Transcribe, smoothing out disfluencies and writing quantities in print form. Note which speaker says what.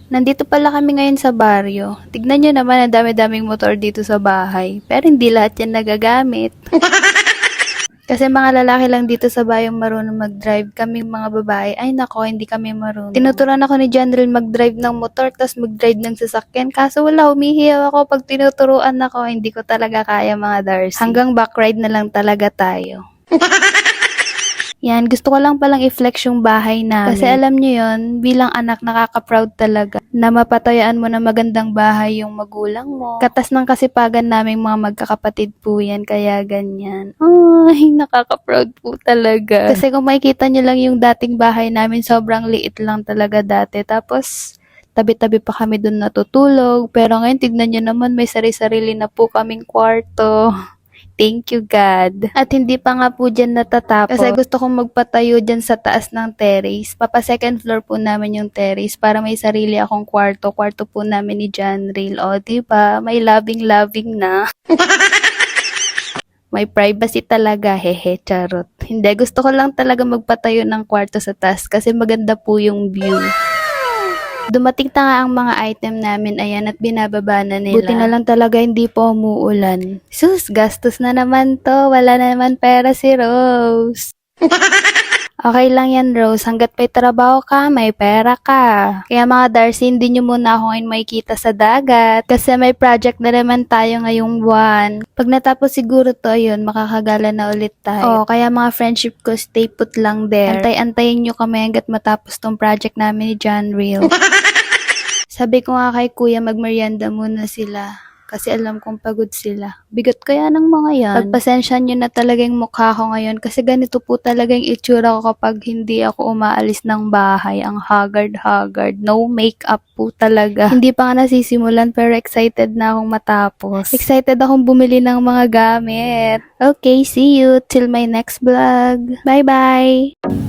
Speaker 1: Nandito pala kami ngayon sa baryo. Tignan nyo naman, ang dami-daming motor dito sa bahay. Pero hindi lahat yan nagagamit. Kasi mga lalaki lang dito sa bayong marunong mag-drive. Kaming mga babae, ay nako, hindi kami marunong. Tinuturan ako ni General mag-drive ng motor, tas mag-drive ng sasakyan. Kaso wala, humihiyaw ako pag tinuturuan ako. Hindi ko talaga kaya mga Darcy. Hanggang back ride na lang talaga tayo. Yan, gusto ko lang palang i-flex yung bahay namin. Kasi alam nyo yun, bilang anak nakaka-proud talaga na mapatayaan mo na magandang bahay yung magulang mo. Katas ng kasipagan naming mga magkakapatid po yan, kaya ganyan. Ay, nakaka-proud po talaga. Kasi kung makikita nyo lang yung dating bahay namin, sobrang liit lang talaga dati. Tapos, tabi-tabi pa kami dun natutulog. Pero ngayon, tignan nyo naman, may sari-sarili na po kaming kwarto. Thank you, God. At hindi pa nga po dyan natatapos. Kasi gusto kong magpatayo dyan sa taas ng terrace. Papa second floor po namin yung terrace para may sarili akong kwarto. Kwarto po namin ni John Rail. O, diba? May loving-loving na. May privacy talaga, hehe, charot. Hindi, gusto ko lang talaga magpatayo ng kwarto sa taas kasi maganda po yung view. Dumating na nga ang mga item namin, ayan, at binababa na nila. Buti na lang talaga hindi po umuulan. Sus, gastos na naman to. Wala na naman pera si Rose. Okay lang yan, Rose. Hanggat may trabaho ka, may pera ka. Kaya mga Darcy, hindi nyo muna ako ngayon makikita sa dagat. Kasi may project na naman tayo ngayong buwan. Pag natapos siguro to, ayun, makakagala na ulit tayo. Kaya mga friendship ko, stay put lang there. Antay-antayin nyo kami hanggat matapos tong project namin ni John Real. Sabi ko nga kay kuya, magmerienda muna sila. Kasi alam kong pagod sila. Bigat kaya ng mga yan. Pagpasensya nyo na talaga yung mukha ko ngayon. Kasi ganito po talaga yung itsura ko kapag hindi ako umaalis ng bahay. Ang haggard-haggard. No makeup po talaga. Hindi pa nga nasisimulan pero excited na akong matapos. Excited akong bumili ng mga gamit. Okay, see you till my next vlog. Bye-bye!